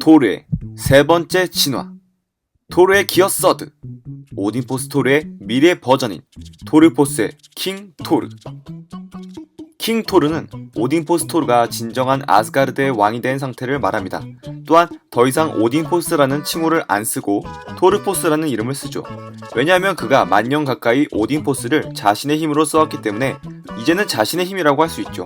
토르의 세 번째 진화, 토르의 기어 서드, 오딘포스 토르의 미래 버전인 토르포스의 킹 토르. 킹 토르는 오딘포스 토르가 진정한 아스가르드의 왕이 된 상태를 말합니다. 또한 더 이상 오딘포스라는 칭호를 안 쓰고 토르포스라는 이름을 쓰죠. 왜냐하면 그가 만년 가까이 오딘포스를 자신의 힘으로 써왔기 때문에 이제는 자신의 힘이라고 할 수 있죠.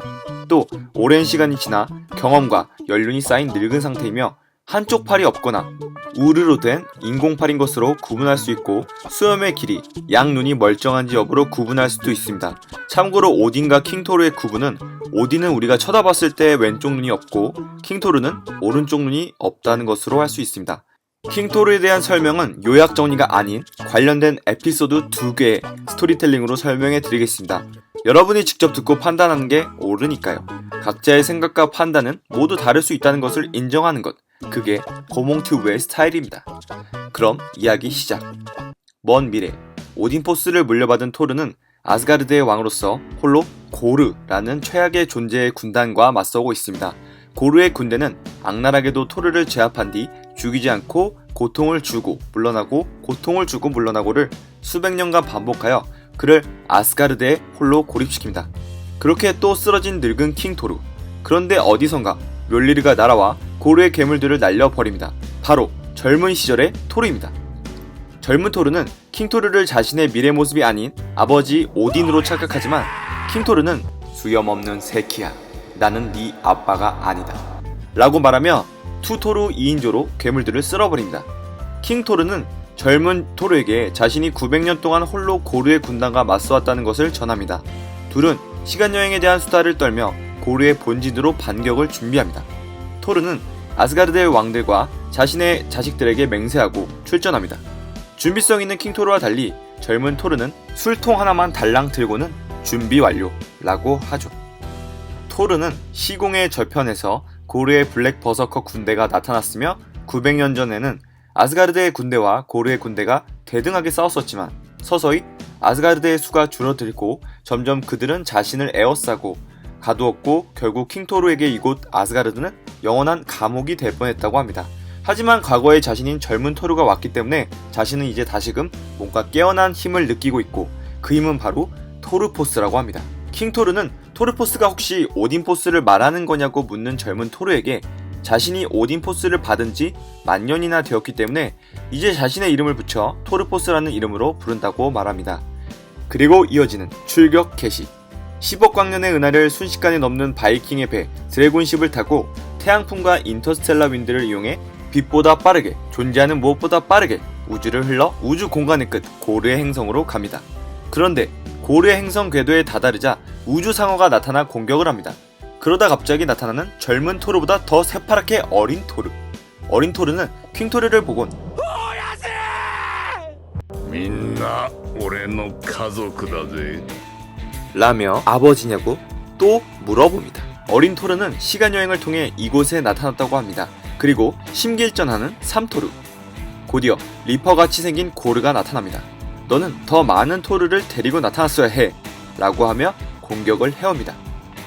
또 오랜 시간이 지나 경험과 연륜이 쌓인 늙은 상태이며 한쪽 팔이 없거나 우르로 된 인공팔인 것으로 구분할 수 있고 수염의 길이, 양눈이 멀쩡한지 여부로 구분할 수도 있습니다. 참고로 오딘과 킹토르의 구분은 오딘은 우리가 쳐다봤을 때 왼쪽 눈이 없고 킹토르는 오른쪽 눈이 없다는 것으로 할 수 있습니다. 킹토르에 대한 설명은 요약 정리가 아닌 관련된 에피소드 2개의 스토리텔링으로 설명해 드리겠습니다. 여러분이 직접 듣고 판단하는 게 옳으니까요. 각자의 생각과 판단은 모두 다를 수 있다는 것을 인정하는 것, 그게 고몽튜브의 스타일입니다. 그럼 이야기 시작. 먼 미래, 오딘포스를 물려받은 토르는 아스가르드의 왕으로서 홀로 고르라는 최악의 존재의 군단과 맞서고 있습니다. 고르의 군대는 악랄하게도 토르를 제압한 뒤 죽이지 않고 고통을 주고 물러나고 고통을 주고 물러나고를 수백 년간 반복하여 그를 아스가르드에 홀로 고립시킵니다. 그렇게 또 쓰러진 늙은 킹 토르. 그런데 어디선가 멸리르가 날아와 고르의 괴물들을 날려버립니다. 바로 젊은 시절의 토르입니다. 젊은 토르는 킹토르를 자신의 미래 모습이 아닌 아버지 오딘으로 착각하지만 킹토르는 수염없는 새끼야, 나는 네 아빠가 아니다 라고 말하며 투토르 2인조로 괴물들을 쓸어버립니다. 킹토르는 젊은 토르에게 자신이 900년 동안 홀로 고르의 군단과 맞서왔다는 것을 전합니다. 둘은 시간여행에 대한 수다를 떨며 고르의 본진으로 반격을 준비합니다. 토르는 아스가르드의 왕들과 자신의 자식들에게 맹세하고 출전합니다. 준비성 있는 킹토르와 달리 젊은 토르는 술통 하나만 달랑 들고는 준비 완료 라고 하죠. 토르는 시공의 저편에서 고르의 블랙 버서커 군대가 나타났으며 900년 전에는 아스가르드의 군대와 고르의 군대가 대등하게 싸웠었지만 서서히 아스가르드의 수가 줄어들고 점점 그들은 자신을 에워싸고 가두었고 결국 킹토르에게 이곳 아스가르드는 영원한 감옥이 될 뻔했다고 합니다. 하지만 과거의 자신인 젊은 토르가 왔기 때문에 자신은 이제 다시금 뭔가 깨어난 힘을 느끼고 있고 그 힘은 바로 토르포스라고 합니다. 킹토르는 토르포스가 혹시 오딘포스를 말하는 거냐고 묻는 젊은 토르에게 자신이 오딘포스를 받은 지 만년이나 되었기 때문에 이제 자신의 이름을 붙여 토르포스라는 이름으로 부른다고 말합니다. 그리고 이어지는 출격 개시. 10억 광년의 은하를 순식간에 넘는 바이킹의 배 드래곤십을 타고 태양풍과 인터스텔라 윈드를 이용해 빛보다 빠르게, 존재하는 무엇보다 빠르게 우주를 흘러 우주 공간의 끝 고르의 행성으로 갑니다. 그런데 고르의 행성 궤도에 다다르자 우주상어가 나타나 공격을 합니다. 그러다 갑자기 나타나는 젊은 토르보다 더 새파랗게 어린 토르. 어린 토르는 킹토르를 보곤 민나 오레노 가족이다제 라며 아버지냐고 또 물어봅니다. 어린 토르는 시간여행을 통해 이곳에 나타났다고 합니다. 그리고 심기일전하는 삼토르. 곧이어 리퍼같이 생긴 고르가 나타납니다. 너는 더 많은 토르를 데리고 나타났어야 해 라고 하며 공격을 해옵니다.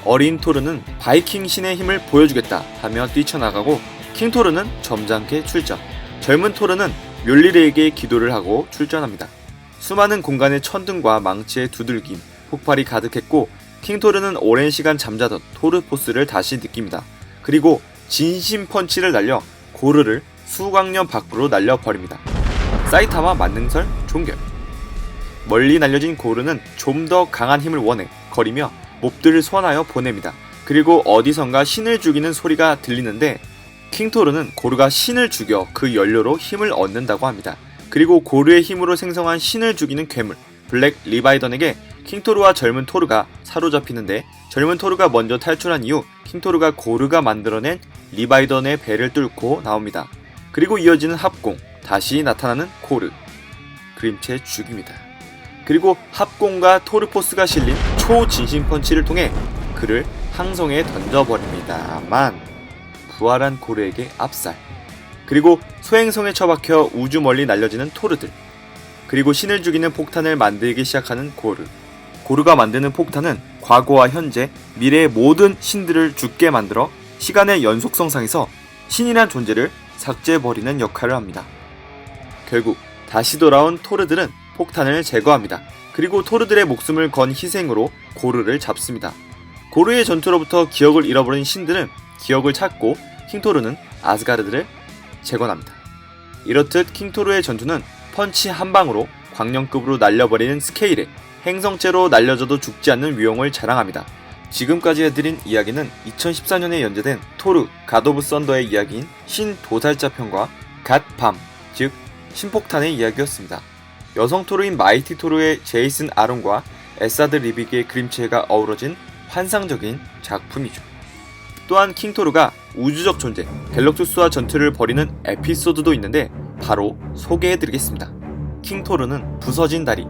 어린 토르는 바이킹 신의 힘을 보여주겠다 하며 뛰쳐나가고 킹토르는 점잖게 출전. 젊은 토르는 멸리르에게 기도를 하고 출전합니다. 수많은 공간의 천둥과 망치의 두들김, 폭발이 가득했고 킹토르는 오랜 시간 잠자던 토르포스를 다시 느낍니다. 그리고 진심 펀치를 날려 고르를 수광년 밖으로 날려버립니다. 사이타마 만능설 종결. 멀리 날려진 고르는 좀 더 강한 힘을 원해 거리며 몹들을 소환하여 보냅니다. 그리고 어디선가 신을 죽이는 소리가 들리는데 킹토르는 고르가 신을 죽여 그 연료로 힘을 얻는다고 합니다. 그리고 고르의 힘으로 생성한 신을 죽이는 괴물 블랙 리바이던에게 킹토르와 젊은 토르가 사로잡히는데 젊은 토르가 먼저 탈출한 이후 킹토르가 고르가 만들어낸 리바이던의 배를 뚫고 나옵니다. 그리고 이어지는 합공, 다시 나타나는 고르, 그림체 죽입니다. 그리고 합공과 토르포스가 실린 초진심 펀치를 통해 그를 항성에 던져버립니다만 부활한 고르에게 압살. 그리고 소행성에 처박혀 우주 멀리 날려지는 토르들. 그리고 신을 죽이는 폭탄을 만들기 시작하는 고르. 고르가 만드는 폭탄은 과거와 현재, 미래의 모든 신들을 죽게 만들어 시간의 연속성상에서 신이란 존재를 삭제해버리는 역할을 합니다. 결국 다시 돌아온 토르들은 폭탄을 제거합니다. 그리고 토르들의 목숨을 건 희생으로 고르를 잡습니다. 고르의 전투로부터 기억을 잃어버린 신들은 기억을 찾고 킹토르는 아스가르드를 재건합니다. 이렇듯 킹토르의 전투는 펀치 한 방으로 광령급으로 날려버리는 스케일에 행성체로 날려져도 죽지 않는 위용을 자랑합니다. 지금까지 해드린 이야기는 2014년에 연재된 토르 갓 오브 썬더의 이야기인 신 도살자 편과 갓밤, 즉 신폭탄의 이야기였습니다. 여성 토르인 마이티 토르의 제이슨 아론과 에사드 리빅의 그림체가 어우러진 환상적인 작품이죠. 또한 킹토르가 우주적 존재 갤럭투스와 전투를 벌이는 에피소드도 있는데 바로 소개해드리겠습니다. 킹토르는 부서진 다리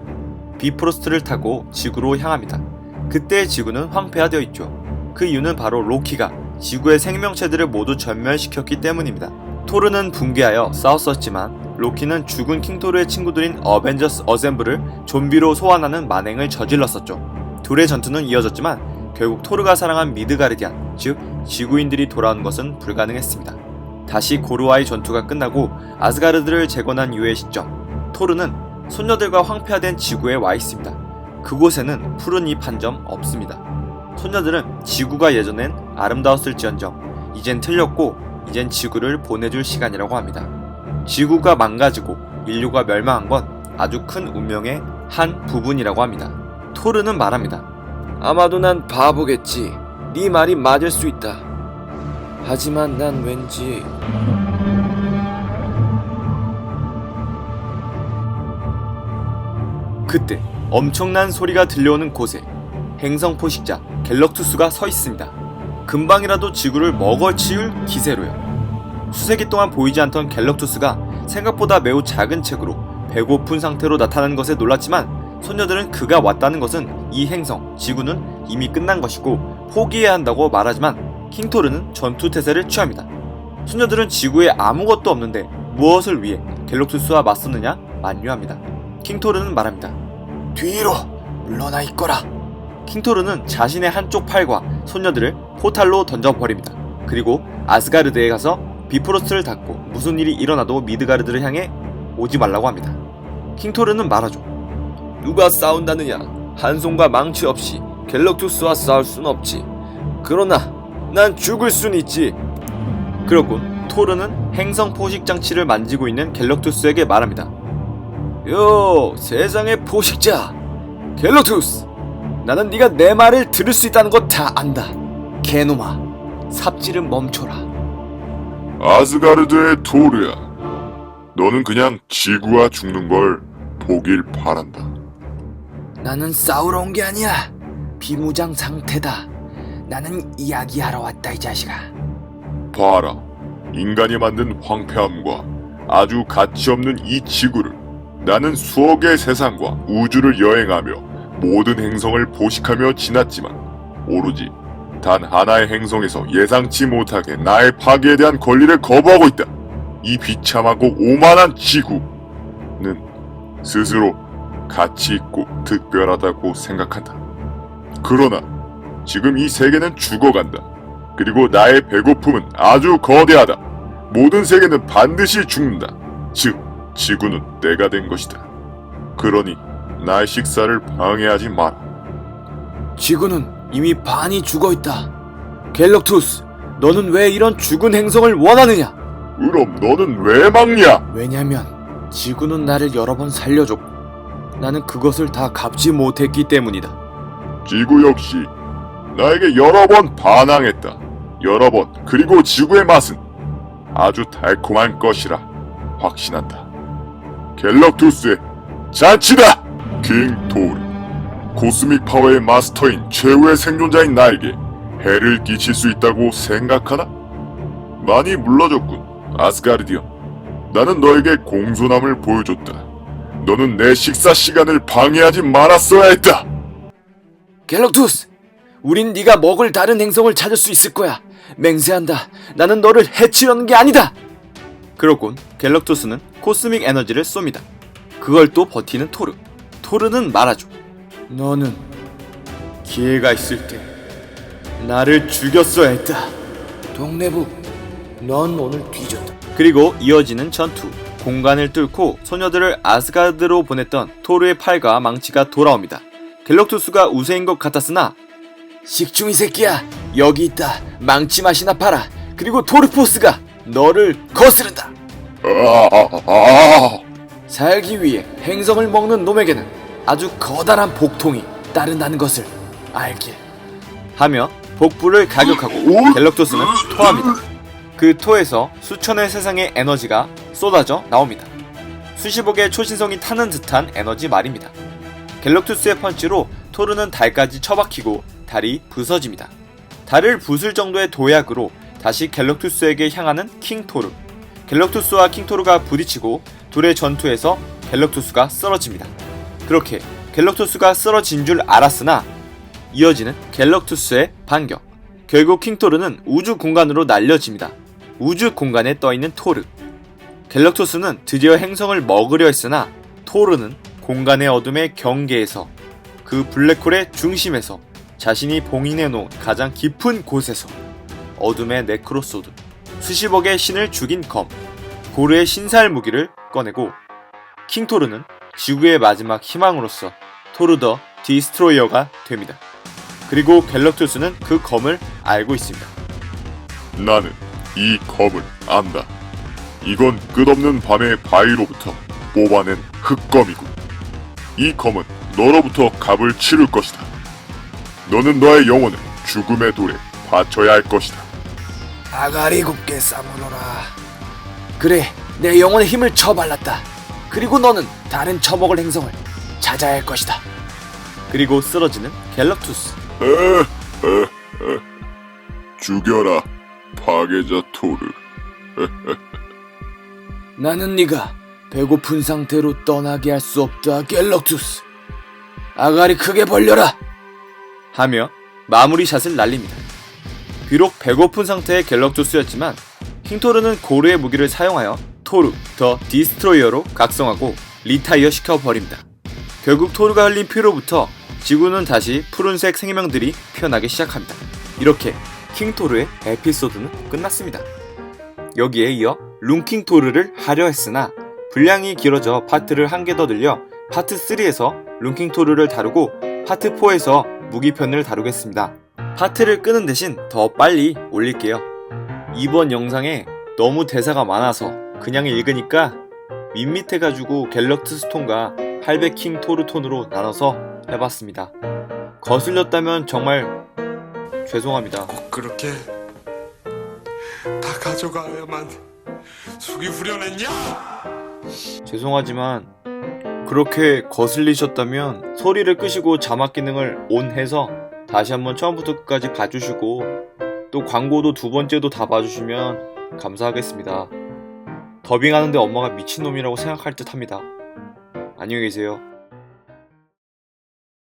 비프로스트를 타고 지구로 향합니다. 그때 지구는 황폐화되어 있죠. 그 이유는 바로 로키가 지구의 생명체들을 모두 전멸시켰기 때문입니다. 토르는 붕괴하여 싸웠었지만 로키는 죽은 킹토르의 친구들인 어벤져스 어셈블을 좀비로 소환하는 만행을 저질렀었죠. 둘의 전투는 이어졌지만 결국 토르가 사랑한 미드가르디안, 즉 지구인들이 돌아온 것은 불가능했습니다. 다시 고르와의 전투가 끝나고 아스가르드를 재건한 이후의 시점, 토르는 손녀들과 황폐화된 지구에 와 있습니다. 그곳에는 푸른 잎 한 점 없습니다. 손녀들은 지구가 예전엔 아름다웠을지언정 이젠 틀렸고 이젠 지구를 보내줄 시간이라고 합니다. 지구가 망가지고 인류가 멸망한 건 아주 큰 운명의 한 부분이라고 합니다. 토르는 말합니다. 아마도 난 바보겠지. 네 말이 맞을 수 있다. 하지만 난 왠지 그때 엄청난 소리가 들려오는 곳에 행성 포식자 갤럭투스가 서 있습니다. 금방이라도 지구를 먹어치울 기세로요. 수세기 동안 보이지 않던 갤럭투스가 생각보다 매우 작은 체구로 배고픈 상태로 나타난 것에 놀랐지만 소녀들은 그가 왔다는 것은 이 행성, 지구는 이미 끝난 것이고 포기해야 한다고 말하지만 킹토르는 전투태세를 취합니다. 소녀들은 지구에 아무것도 없는데 무엇을 위해 갤럭투스와 맞섰느냐 만류합니다. 킹토르는 말합니다. 뒤로 물러나 있거라. 킹토르는 자신의 한쪽 팔과 소녀들을 포탈로 던져버립니다. 그리고 아스가르드에 가서 비프로스트를 닫고 무슨 일이 일어나도 미드가르드를 향해 오지 말라고 합니다. 킹토르는 말하죠. 누가 싸운다느냐? 한 손과 망치 없이 갤럭투스와 싸울 순 없지. 그러나 난 죽을 순 있지. 그렇군 토르는 행성 포식 장치를 만지고 있는 갤럭투스에게 말합니다. 요 세상의 포식자 갤럭투스, 나는 네가 내 말을 들을 수 있다는 거 다 안다. 개놈아, 삽질은 멈춰라. 아스가르드의 토르야, 너는 그냥 지구와 죽는 걸 보길 바란다. 나는 싸우러 온 게 아니야. 비무장 상태다. 나는 이야기하러 왔다 이 자식아. 봐라, 인간이 만든 황폐함과 아주 가치없는 이 지구를 나는 수억의 세상과 우주를 여행하며 모든 행성을 포식하며 지났지만 오로지 단 하나의 행성에서 예상치 못하게 나의 파괴에 대한 권리를 거부하고 있다. 이 비참하고 오만한 지구는 스스로 가치 있고 특별하다고 생각한다. 그러나 지금 이 세계는 죽어간다. 그리고 나의 배고픔은 아주 거대하다. 모든 세계는 반드시 죽는다. 즉 지구는 때가 된 것이다. 그러니 나의 식사를 방해하지 마라. 지구는 이미 반이 죽어있다. 갤럭투스, 너는 왜 이런 죽은 행성을 원하느냐? 그럼 너는 왜 막냐? 왜냐면 지구는 나를 여러 번 살려줬고 나는 그것을 다 갚지 못했기 때문이다. 지구 역시 나에게 여러 번 반항했다. 여러 번. 그리고 지구의 맛은 아주 달콤한 것이라 확신한다. 갤럭투스의 잔치다! 킹토르, 코스믹 파워의 마스터인 최후의 생존자인 나에게 해를 끼칠 수 있다고 생각하나? 많이 물러졌군, 아스가르디언. 나는 너에게 공손함을 보여줬다. 너는 내 식사 시간을 방해하지 말았어야 했다. 갤럭투스, 우린 네가 먹을 다른 행성을 찾을 수 있을 거야. 맹세한다. 나는 너를 해치려는 게 아니다. 그렇군 갤럭투스는 코스믹 에너지를 쏩니다. 그걸 또 버티는 토르. 토르는 말하죠. 너는 기회가 있을 때 나를 죽였어야 했다. 동네부, 넌 오늘 뒤졌다. 그리고 이어지는 전투. 공간을 뚫고 소녀들을 아스가드로 보냈던 토르의 팔과 망치가 돌아옵니다. 갤럭투스가 우세인 것 같았으나 식중이 새끼야, 여기 있다. 망치 맛이나 봐라. 그리고 토르포스가 너를 거스른다. 살기 위해 행성을 먹는 놈에게는 아주 커다란 복통이 따른다는 것을 알길. 하며 복부를 가격하고 갤럭투스는 토합니다. 그 토에서 수천의 세상의 에너지가 쏟아져 나옵니다. 수십억의 초신성이 타는 듯한 에너지 말입니다. 갤럭투스의 펀치로 토르는 달까지 처박히고 달이 부서집니다. 달을 부술 정도의 도약으로 다시 갤럭투스에게 향하는 킹토르. 갤럭투스와 킹토르가 부딪히고 둘의 전투에서 갤럭투스가 쓰러집니다. 그렇게 갤럭투스가 쓰러진 줄 알았으나 이어지는 갤럭투스의 반격. 결국 킹토르는 우주 공간으로 날려집니다. 우주 공간에 떠있는 토르. 갤럭투스는 드디어 행성을 먹으려 했으나 토르는 공간의 어둠의 경계에서 그 블랙홀의 중심에서 자신이 봉인해놓은 가장 깊은 곳에서 어둠의 네크로소드, 수십억의 신을 죽인 검, 고르의 신살 무기를 꺼내고 킹토르는 지구의 마지막 희망으로서 토르 더 디스트로이어가 됩니다. 그리고 갤럭투스는 그 검을 알고 있습니다. 나는 이 검을 안다. 이건 끝없는 밤의 바위로부터 뽑아낸 흑검이고 이 검은 너로부터 값을 치를 것이다. 너는 너의 영혼을 죽음의 돌에 바쳐야 할 것이다. 아가리 곱게 싸물어라. 그래, 내 영혼의 힘을 처발랐다. 그리고 너는 다른 처먹을 행성을 찾아야 할 것이다. 그리고 쓰러지는 갤럭투스. 죽여라, 파괴자 토르. 나는 네가 배고픈 상태로 떠나게 할 수 없다, 갤럭투스. 아가리 크게 벌려라. 하며 마무리샷을 날립니다. 비록 배고픈 상태의 갤럭투스였지만 킹토르는 고르의 무기를 사용하여 토르 더 디스트로이어로 각성하고 리타이어 시켜버립니다. 결국 토르가 흘린 피로부터 지구는 다시 푸른색 생명들이 피어나기 시작합니다. 이렇게 킹토르의 에피소드는 끝났습니다. 여기에 이어 룬킹토르를 하려 했으나 분량이 길어져 파트를 한 개 더 늘려 파트 3에서 룬킹토르를 다루고 파트 4에서 무기편을 다루겠습니다. 파트를 끄는 대신 더 빨리 올릴게요. 이번 영상에 너무 대사가 많아서 그냥 읽으니까 밋밋해가지고 갤럭투스 톤과 800킹 토르 톤으로 나눠서 해봤습니다. 거슬렸다면 정말 죄송합니다. 꼭 그렇게 다 가져가야만 속이 후련했냐? 죄송하지만 그렇게 거슬리셨다면 소리를 끄시고 자막 기능을 ON 해서 다시 한번 처음부터 끝까지 봐주시고 또 광고도 두 번째도 다 봐주시면 감사하겠습니다. 더빙하는데 엄마가 미친놈이라고 생각할 듯 합니다. 안녕히 계세요.